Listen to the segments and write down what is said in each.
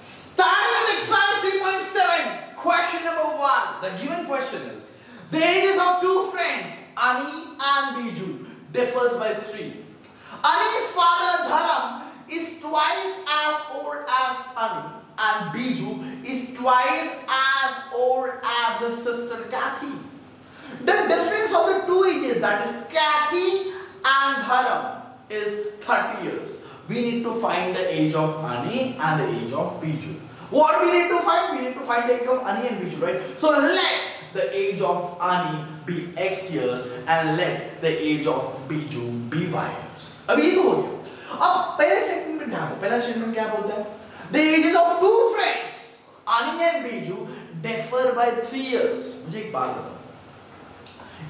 Starting with exercise 3.7, question number 1. The given question is, the ages of two friends, Ani and Biju, differs by 3. Ani's father Dharam is twice as old as Ani, and Biju is twice as old as his sister Kathy. The difference of the two ages, that is Kathy and Dharam, is 30 years. We need to find the age of Ani and the age of Biju. What we need to find? We need to find the age of Ani and Biju, right? So let the age of Ani be X years and let the age of Biju be Y years. अभी ये तो हो गया. अब पहले statement में ध्यान दो. पहला स्टेटमेंट क्या बोलता है? The ages of two friends, Ani and Biju, differ by 3 years. मुझे एक बात बताओ.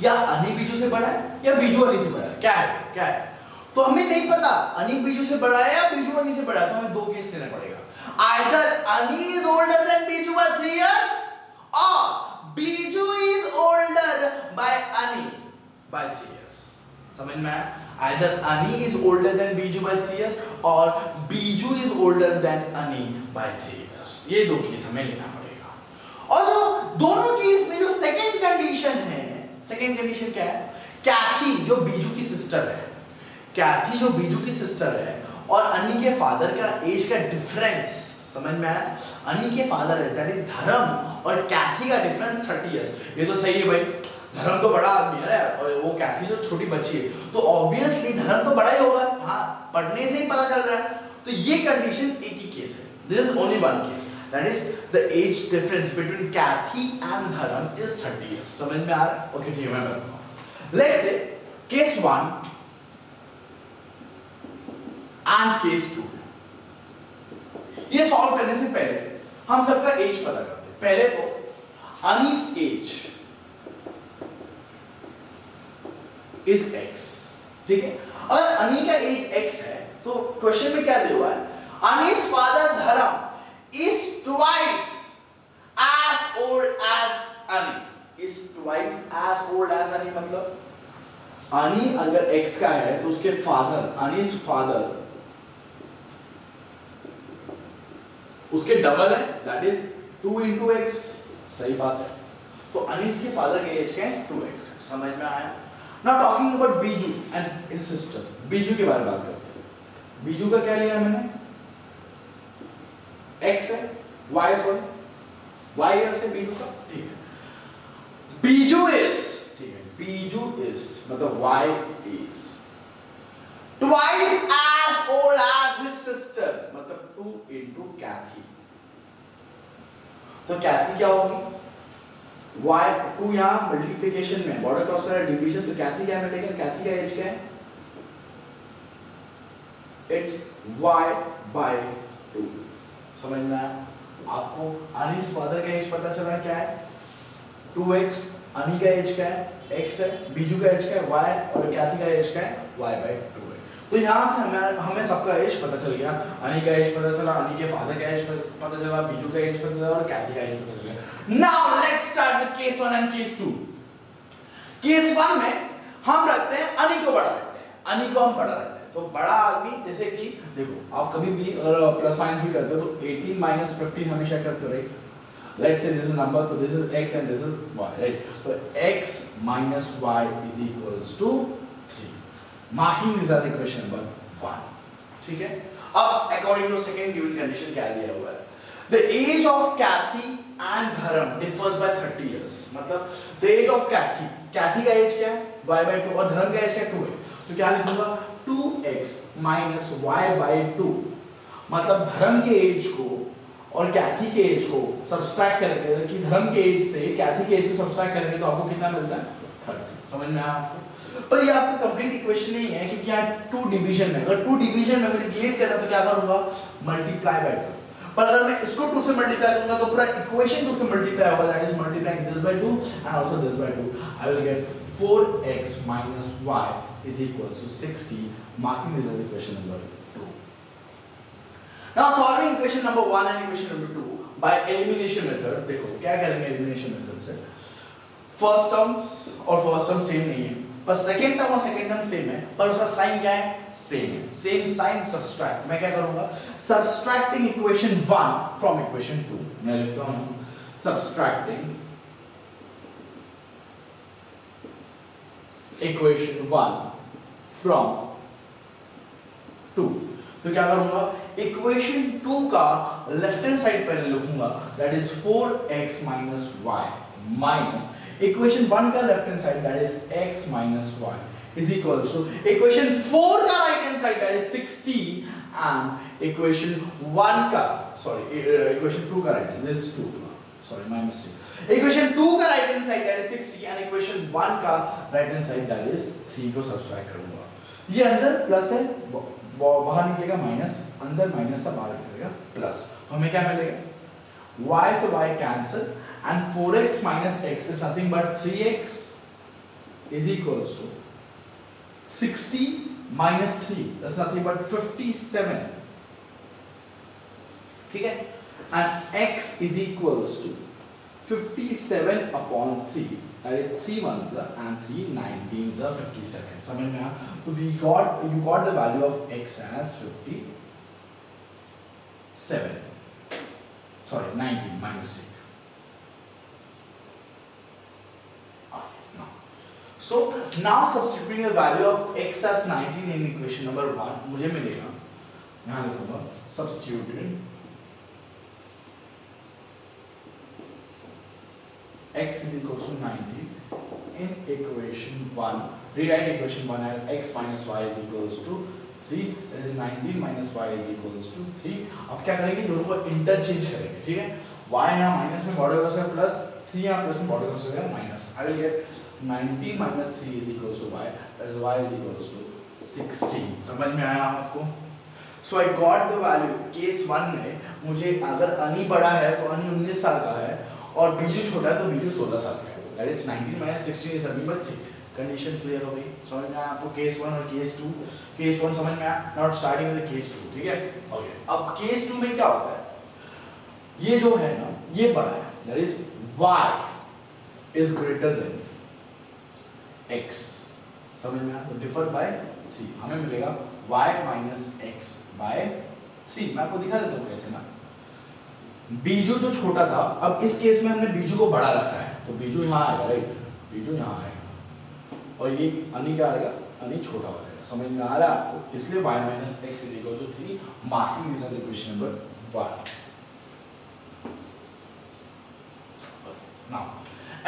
या Ani Biju से बड़ा है या Biju Ani से बड़ा है? क्या है? क्या है? तो हमें नहीं पता Ani Biju से बड़ा है या Biju Ani से बड़ा है, तो हमें दो केस लेना पड़ेगा. Either Ani is older than Biju by 3 years or Biju is older by Ani by 3 years. समझ में आया? Either Ani is older than Biju by 3 years or Biju is older than Ani by 3 years. ये दो case हमें लेना पड़ेगा. और जो दोनों केस में जो सेकंड कंडीशन है, सेकंड कंडीशन क्या है? कैथी जो Biju की सिस्टर है, कैथी जो बीजू की सिस्टर है और अनी के फादर का एज का डिफरेंस समझ में आया? अनी के फादर है दैट इज धर्म और कैथी का डिफरेंस 30 इयर्स. ये तो सही है भाई. धर्म तो बड़ा आदमी है और वो कैथी जो छोटी बच्ची है, तो ऑब्वियसली धर्म तो बड़ा ही होगा. हाँ, पढ़ने से ही पता चल रहा है. तो ये कंडीशन एक ही केस है. This is only one case, that is the age difference between Kathy and Dharm is 30 years. समझ में आ रहा है? ओके, ठीक है, मैं बताता हूं. Let's say case 1 and case 2. ये सॉल्व करने से पहले हम सबका एज पता करते हैं. पहले तो अनीस एज इज x. ठीक है? अगर अनी का एज x है तो क्वेश्चन में क्या दिया हुआ है? Annie's father Dharam is twice as old as Annie. Is twice as old as Annie मतलब अनी अगर x का है तो उसके फादर, अनीस फादर उसके डबल है, दैट इज 2 into x. सही बात है. तो अनीस के फादर के एज क्या है? 2x. समझ में आया? Now talking about Biju and his sister. Biju के बारे में बात करते हैं. बीजू का क्या लिया मैंने? x है, y है, सॉरी y है से बीजू का. ठीक है. बीजू इज, ठीक है, बीजू इज मतलब y is twice as old as his sister मतलब 2 into Kathy. तो Kathy क्या होगी? y 2 यहाँ मल्टीप्लिकेशन में बॉर्डर क्रॉस कर डिवीजन, तो Kathy क्या मिलेगा? Kathy का एज क्या है? It's y by 2. समझ में आया? आपको अनीस फादर का एज पता चला क्या है? 2x. अनी का एज क्या है? x है. बीजू का एज क्या है? y. और Kathy का एज क्या है? y by 2. तो यहाँ से हमें सबका एज पता चल गया. अनी का एज पता चला, अनी के फादर का एज पता चला, बीजू का एज पता चला और कैथी का एज पता चल गया. Now let's start with case 1 and case 2. Case 1 में हम रखते हैं अनी को बड़ा रखते हैं. अनी को हम बड़ा रखते हैं. तो बड़ा आदमी जैसे कि देखो, आप कभी भी प्लस माइनस भी करते हो तो 18 माइनस 15 हमेशा करते हो, right? Let's say this is a number, so this is x and this is y, right? So x minus y is equals to 3. Marking this as equation number 1. ठीक है? अब according to second given condition क्या दिया हुआ है? The age of Kathy and Dharam differs by 30 years. मतलब the age of Kathy, Kathy का age क्या है? y by 2 और धर्म का age क्या है? 2x. तो क्या लिखूंगा? 2x minus y by 2. मतलब धर्म के age को और कैथी के एज को सब्सट्रैक्ट करेंगे कि धर्म के एज से कैथी के एज को सब्सट्रैक्ट करेंगे तो आपको कितना मिलता है? 30. समझ में आया आपको? पर ये आपका कंप्लीट इक्वेशन नहीं है क्योंकि यहाँ 2 डिवीजन में, अगर 2 डिवीजन में मुझे डिलीट करना तो क्या करूंगा? Multiply by 2. पर अगर मैं इसको 2 से मल्टीप्लाई करूंगा तो पूरा इक्वेशन 2 से मल्टीप्लाई होगा, that is multiplying this by 2 and also this by 2. I will get 4x minus y is equals to 60, marking this as equation number 2. Now solving equation number 1 and equation number 2 by elimination method. देखो क्या करेंगे elimination method से? First term और first term same नहीं है. पर second term और second term same है, पर उसका साइन क्या है, सेम है, सेम साइन सब्सट्रैक्ट। मैं क्या करूंगा, सब्सट्रैक्टिंग इक्वेशन 1 फ्रॉम इक्वेशन 2, मैं लिखता हूं सब्सट्रैक्टिंग इक्वेशन 1 फ्रॉम 2। तो क्या करूंगा, इक्वेशन 2 का लेफ्ट हैंड साइड पहले लिखूंगा, that is 4x minus y minus equation 1 का left hand side that is x minus y is equal to equation 4 का right hand side that is 60 and equation 1 का equation 2 का right hand this 2 sorry my mistake, equation 2 का right hand side that is 60 and equation 1 का right hand side that is 3 को subtract करूंगा। ये अंदर plus है, बाहर निकलेगा माइनस, अंदर माइनस था बाहर निकलेगा प्लस, तो हमें क्या मिलेगा, y से y cancel and 4x minus x is nothing but 3x is equals to 60 minus 3 that's nothing but 57, ठीक है, and x is equals to 57 upon 3 that is 3 ones and 3 19s are 57। समझ में आया, तो you got the value of x as 57, sorry 19 my mistake। So now substituting the value of x as 19 in equation number 1 मुझे मिलेगा, यहाँ लिखूंगा substituting x is equal to 19 in equation 1, rewrite equation 1 as x minus y is equals to 3, that is 19 minus y is equals to 3। अब क्या करेंगे, दोनों को interchange करेंगे, ठीक है, y यहाँ माइनस में बॉर्डर क्रॉस है प्लस, 3 यहाँ प्लस में बॉर्डर क्रॉस है minus, I will get 19 minus 3 is equals to y, that is y is equals to 16। समझ में आया आपको? So I got the value, case 1 में मुझे अगर अनी बड़ा है तो अनी 19 साल का है और बीजू छोटा है तो बीजू 16 साल का है, that is 19 minus 16 is nothing but 3। Condition clear हो गई, समझ में आया आपको केस 1 और केस 2? केस 1 समझ में आया, नॉट स्टार्टिंग विद केस 2, ठीक है, ओके। अब केस 2 में क्या होता है, ये जो है ना ये बड़ा है, that is y is greater than x, समझ में आया, तो डिफर बाय 3 हमें मिलेगा y minus x by 3। मैं आपको दिखा देता हूँ कैसे ना, बीजू जो छोटा था, अब इस केस में हमने बीजू को बड़ा रखा है, तो बीजू यहाँ आएगा, राइट, बीजू यहाँ आएगा और ये अनी क्या आएगा, अनी छोटा हो जाएगा। समझ में आ रहा है आपको, इसलिए y minus x is equal to 3, marking this as equation number 1। Now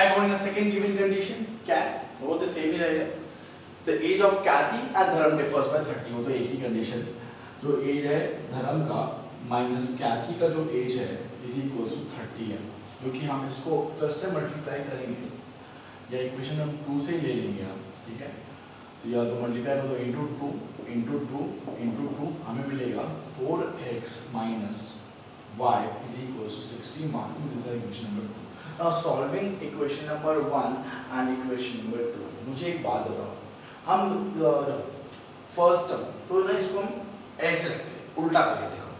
according to second given condition क्या है, वो तो सेम ही रहेगा, the age of Kathy and धर्म differs by 30, वो तो एक ही कंडीशन, जो एज है धर्म का माइनस कैथी का जो एज है इज इक्वल्स टू 30 है, क्योंकि हम इसको फिर से मल्टीप्लाई करेंगे या इक्वेशन हम 2 से ले लेंगे हम, ठीक है, तो या तो मल्टीप्लाई करो तो इंटू 2 हमें मिलेगा 4x minus y is equals to 60, marking this is equation number 2। Now solving equation number 1 and equation number 2, मुझे एक बात बताओ, हम फर्स्ट टर्म तो ना इसको हम ऐसे रखते हैं, उल्टा करके देखो,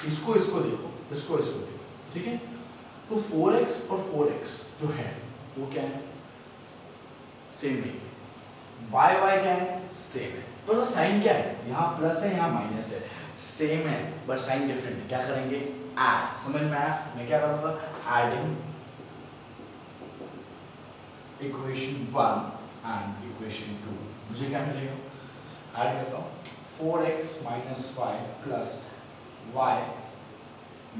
इसको देखो, इसको देखो, ठीक है, तो 4x और 4x जो है वो क्या है, सेम नहीं है, y क्या है, सेम है, तो साइन क्या है, यहाँ प्लस है यहाँ माइनस है, सेम है बट साइन डिफरेंट है, क्या करेंगे, ऐड। समझ में आया, मैं क्या करूँगा, एडिंग इक्वेशन 1 एंड इक्वेशन 2, मुझे क्या मिलेगा, ऐड करता हूँ 4x minus y plus y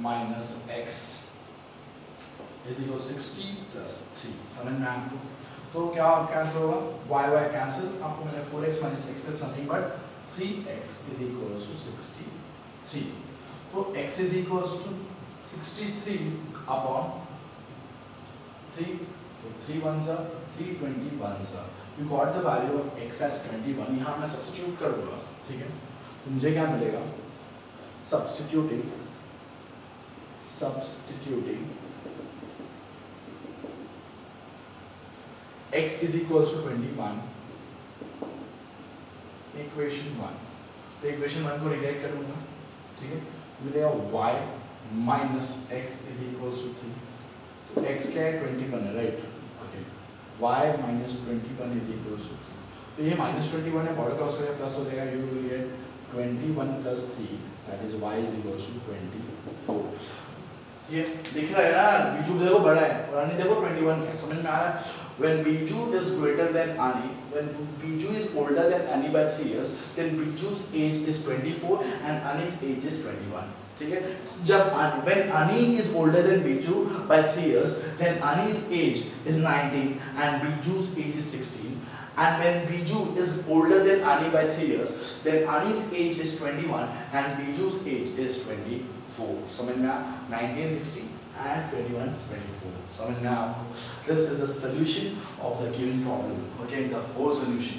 minus x is equal to 60 plus 3। समझ में आपको, तो क्या कैंसिल होगा, y कैंसिल, आपको मिलेगा 4x minus x is nothing but 3x is equals to 63, तो x is equals to 63 upon 3, तो 3 ones are 321 are, you got the value of x as 21, यहाँ मैं सब्स्टिट्यूट करूँगा, ठीक है, तो मुझे क्या मिलेगा, substituting x is equals to 21 equation 1, तो इक्वेशन 1 को रिलेट करूंगा, ठीक है, मिलेगा y minus x is equals to 3, तो x क्या है 21 है, right, okay, y minus 21 is equals to 3, तो ये -21 है, बॉर्डर क्रॉस करेगा प्लस हो जाएगा, you will get 21 + 3 that is y = 24। ये दिख रहा है ना, बीजू देखो बड़ा है और अनी देखो 21 है, समझ में आ रहा है? When Biju is greater than Ani, when Biju is older than Ani by 3 years, then Biju's age is 24 and Ani's age is 21. ठीक है? जब when Ani is older than Biju by 3 years, then Ani's age is 19 and Biju's age is 16. And when Biju is older than Ani by 3 years, then Ani's age is 21 and Biju's age is 24. समझ में आया? 19, 16 and 21, 24. समझ में आया आपको? This is a solution of the given problem. Okay, the whole solution.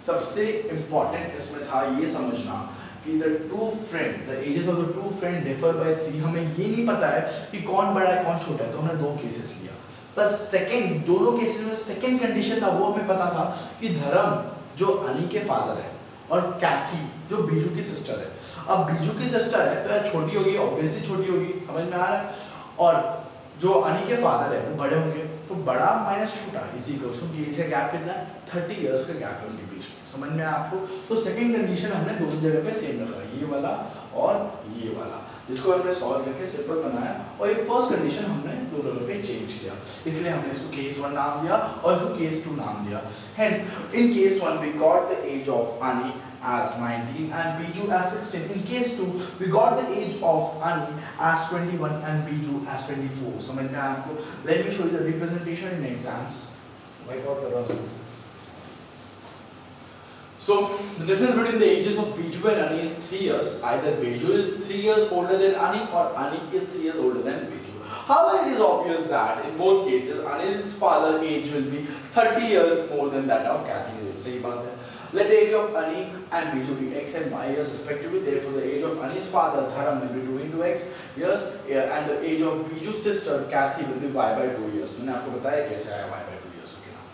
सबसे important इसमें था ये समझना कि the two friend, the ages of the two friend differ by 3. हमें ये नहीं पता है कि कौन बड़ा है कौन छोटा है, तो हमने दो केसेस लिया. बस सेकंड दोनों केसेस में सेकंड कंडीशन था, वो हमें पता था कि धर्म जो अनी के फादर है और कैथी जो बीजू की सिस्टर है. अब बीजू की सिस्टर है तो यार छोटी होगी, ऑब्वियसली छोटी होगी, समझ में आ रहा है? और जो अनी के फादर है वो बड़े होंगे, तो बड़ा माइनस छोटा इसी क्वेश्चन की एज का गैप कितना है? 30 इयर्स का गैप है उनके बीच में. समझ में आया आपको? तो सेकंड कंडीशन हमने दोनों जगह पे सेम रखा, ये वाला और ये वाला, जिसको हमने सॉल्व करके सिंपल बनाया. और ये फर्स्ट कंडीशन हमने दोनों जगह पे चेंज किया, इसलिए हमने इसको केस 1 नाम दिया और इसको केस 2 नाम दिया. Hence in case 1 we got the age of अनी as 19 and Biju as 16. In case 2 we got the age of Ani as 21 and Biju as 24. समझ में आया आपको? Let me show you the representation in exams. Wipe out the rest. So the difference between the ages of Biju and Ani is 3 years. Either Biju is 3 years older than Ani or Ani is 3 years older than Biju. However, it is obvious that in both cases Ani's father's age will be 30 years more than that of Kathy's age. सही बात है. Let the age of Ani and Biju be x and y years respectively. Therefore, the age of Ani's father Dharam will be 2 into x years, and the age of Biju's sister Kathy will be y by 2 years. मैंने आपको बताया कैसे आया y by 2 years. Okay now.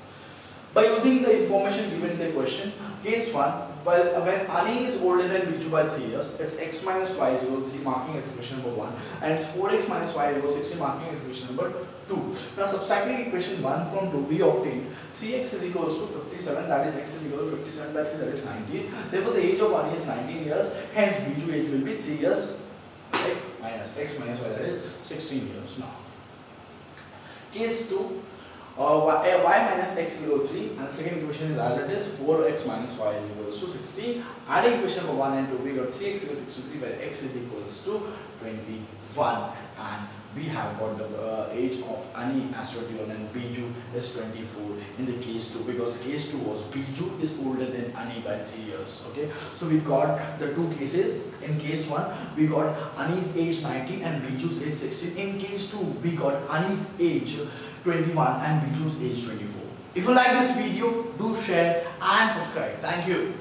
By using the information given in the question, case 1, when Ani is older than Biju by 3 years, it's x minus y is equal to 3, marking as equation number 1, and it's 4x minus y is equal to 16, marking as equation number 2. Now subtracting equation 1 from 2, we obtain 3x is equals to 57, that is x is equal to 57 by 3, that is 19. Therefore the age of Ani is 19 years, hence Biju age will be 3 years, right? Minus x minus y, that is 16 years now. Case 2, y minus x is equal to 3, and second equation is as it is, 4x minus y is equals to 16. Adding equation number 1 and 2, we got 3x equals 63 where x is equals to 21, and we have got the age of Ani as 21 and Biju is 24 in the case 2, because case 2 was Biju is older than Ani by 3 years. Okay, so we got the two cases. In case 1 we got Ani's age 19 and Biju's age 16. In case 2 we got Ani's age 21 and Biju's age 24. If you like this video, do share and subscribe. Thank you.